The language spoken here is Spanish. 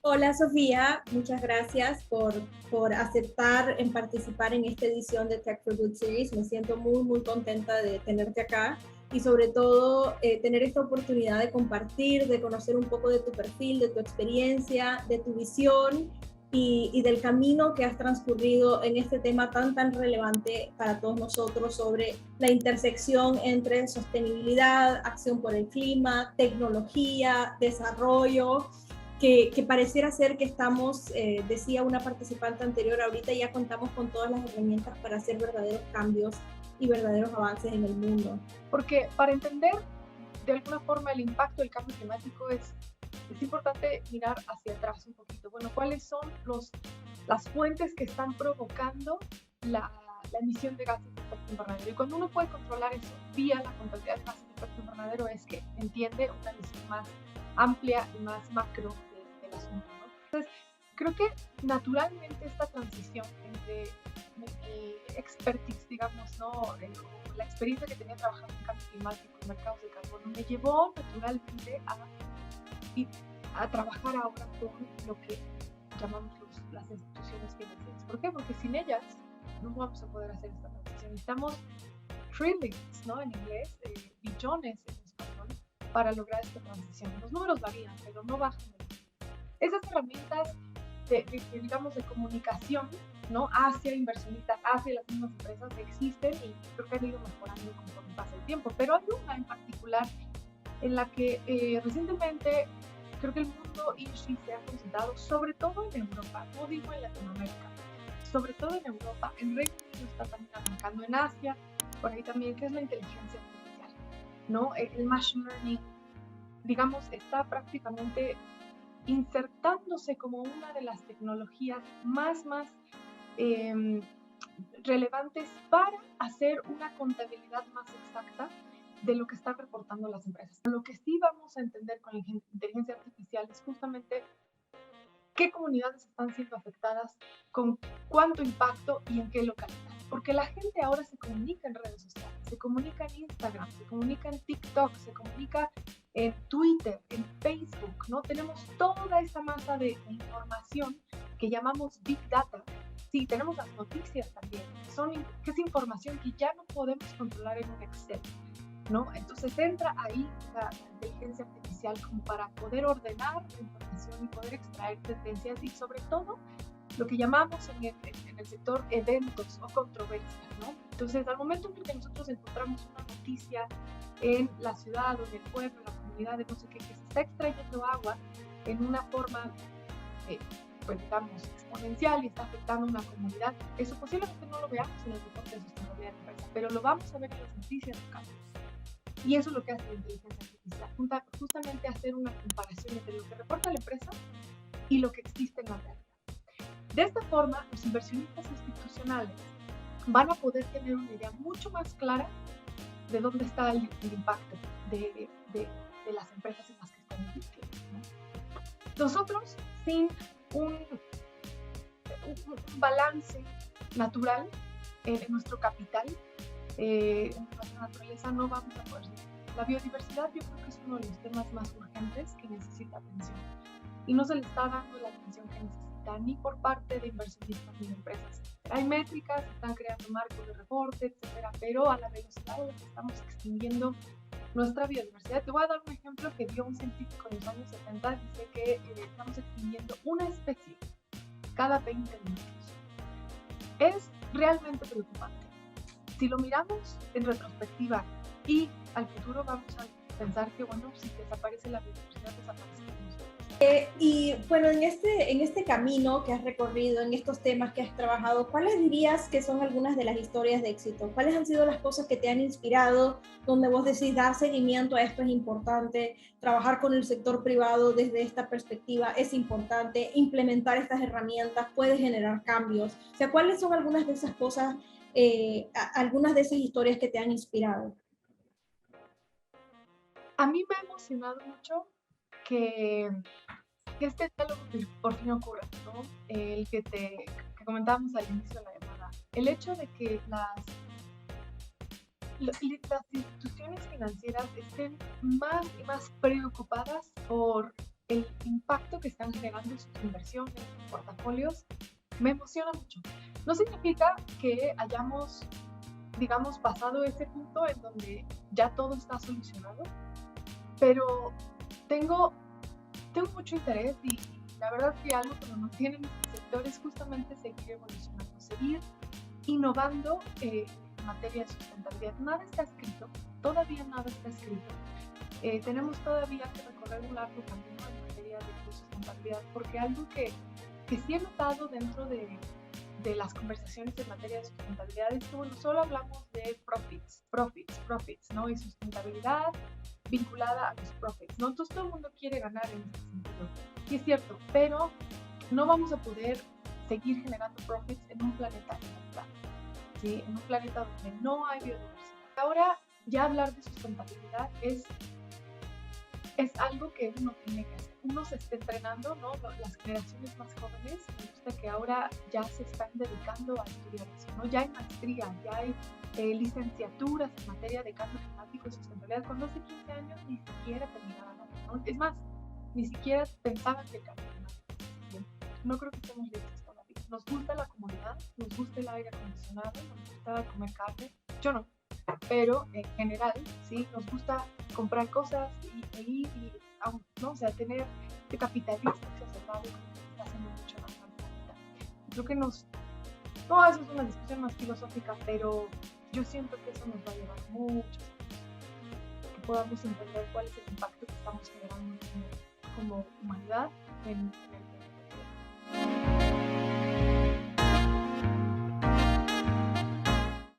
Hola Sofía, muchas gracias por aceptar en participar en esta edición de Tech for Good Series. Me siento muy contenta de tenerte acá y sobre todo tener esta oportunidad de compartir, de conocer un poco de tu perfil, de tu experiencia, de tu visión y del camino que has transcurrido en este tema tan relevante para todos nosotros sobre la intersección entre sostenibilidad, acción por el clima, tecnología, desarrollo que pareciera ser que estamos, decía una participante anterior, ahorita ya contamos con todas las herramientas para hacer verdaderos cambios y verdaderos avances en el mundo. Porque para entender de alguna forma el impacto del cambio climático es importante mirar hacia atrás un poquito. Bueno, ¿cuáles son las fuentes que están provocando la emisión de gases de efecto invernadero? Y cuando uno puede controlar eso vía la contabilidad de gases de efecto invernadero es que entiende una visión más amplia y más macro del asunto, ¿no? Entonces, creo que naturalmente esta transición entre mi expertise, digamos, ¿no? La experiencia que tenía trabajando en cambio climático y mercados de carbono me llevó naturalmente a trabajar ahora con lo que llamamos las instituciones financieras. ¿Por qué? Porque sin ellas no vamos a poder hacer esta transición. Necesitamos trillions, ¿no? En inglés, billones en español, para lograr esta transición. Los números varían, pero no bajan. Esas herramientas digamos, de comunicación, ¿no? Hacia inversionistas, hacia las mismas empresas existen y creo que han ido mejorando conforme pasa el tiempo. Pero hay una en particular en la que recientemente creo que el mundo ESG se ha concentrado, sobre todo en Europa, no digo en Latinoamérica, sobre todo en Europa, en Reino Unido está también arrancando, en Asia, por ahí también, que es la inteligencia artificial, ¿no? El machine learning, digamos, está prácticamente insertándose como una de las tecnologías más eh, relevantes para hacer una contabilidad más exacta de lo que están reportando las empresas. Lo que sí vamos a entender con la inteligencia artificial es justamente qué comunidades están siendo afectadas, con cuánto impacto y en qué localidad. Porque la gente ahora se comunica en redes sociales, se comunica en Instagram, se comunica en TikTok, se comunica en Twitter, en Facebook, ¿no? Tenemos toda esa masa de información que llamamos Big Data. Sí, tenemos las noticias también, que es información que ya no podemos controlar en un Excel, ¿no? Entonces entra ahí la inteligencia artificial como para poder ordenar la información y poder extraer tendencias y sobre todo lo que llamamos en el sector eventos o controversias, ¿no? Entonces, al momento en que nosotros encontramos una noticia en la ciudad o en el pueblo, en la comunidad de no sé qué, que se está extrayendo agua en una forma, pues digamos, exponencial y está afectando a una comunidad, eso posiblemente no lo veamos en el reporte de sustentabilidad de la empresa, pero lo vamos a ver en las noticias locales. Y eso es lo que hace la inteligencia artificial, justamente hacer una comparación entre lo que reporta la empresa y lo que existe en la realidad. De esta forma, los inversionistas institucionales van a poder tener una idea mucho más clara de dónde está el impacto de las empresas en las que están invirtiendo, ¿no? Nosotros, sin un balance natural en nuestro capital, en nuestra naturaleza, no vamos a poder seguir. La biodiversidad yo creo que es uno de los temas más urgentes que necesita atención y no se le está dando la atención que necesita ni por parte de inversionistas ni de empresas. Hay métricas, se están creando marcos de reporte, etcétera, pero a la velocidad en la que estamos extinguiendo nuestra biodiversidad. Te voy a dar un ejemplo que dio un científico en los años 70, dice que estamos extinguiendo una especie cada 20 minutos. Es realmente preocupante. Si lo miramos en retrospectiva y al futuro, vamos a pensar que, bueno, si desaparece la biodiversidad, desaparecemos nosotros. Y bueno, en este camino que has recorrido, en estos temas que has trabajado, ¿cuáles dirías que son algunas de las historias de éxito? ¿Cuáles han sido las cosas que te han inspirado, donde vos decís dar seguimiento a esto es importante, trabajar con el sector privado desde esta perspectiva es importante, implementar estas herramientas puede generar cambios? O sea, ¿cuáles son algunas de esas cosas, algunas de esas historias que te han inspirado? A mí me ha emocionado mucho que este diálogo por fin ocurra, ¿no? El que comentábamos al inicio de la llamada. El hecho de que las instituciones financieras estén más y más preocupadas por el impacto que están generando sus inversiones, sus portafolios, me emociona mucho. No significa que hayamos, digamos, pasado ese punto en donde ya todo está solucionado, pero tengo mucho interés y la verdad que algo que nos mantiene en este sector es justamente seguir evolucionando, seguir innovando en materia de sustentabilidad. Nada está escrito, todavía nada está escrito. Tenemos todavía que recorrer un largo camino en materia de sustentabilidad, porque algo que sí he notado dentro de las conversaciones en materia de sustentabilidad es que, bueno, solo hablamos de profits, ¿no? Y sustentabilidad vinculada a los profits, ¿no? Entonces todo el mundo quiere ganar en este sentido. Y es cierto, pero no vamos a poder seguir generando profits en un planeta inhabitable, ¿sí? En un planeta donde no hay biodiversidad. Ahora, ya hablar de sustentabilidad es algo que uno tiene que hacer. Uno se está entrenando, ¿no? Las generaciones más jóvenes, me gusta que ahora ya se están dedicando a estudiar eso, ¿no? Ya hay maestrías, ya hay licenciaturas en materia de cambio climático y sustentabilidad. Cuando hace 15 años ni siquiera terminaban, ¿no? Es más, ni siquiera pensaban que el cambio climático existía. No creo que estemos listos todavía. Nos gusta la comodidad, nos gusta el aire acondicionado, nos gusta comer carne. Yo no, pero en general, sí, nos gusta comprar cosas y ¿no? O sea, tener este capitalismo exacerbado que está haciendo mucho más al planeta. Creo que no, eso es una discusión más filosófica, pero yo siento que eso nos va a llevar muchos años, que podamos entender cuál es el impacto que estamos generando como humanidad en el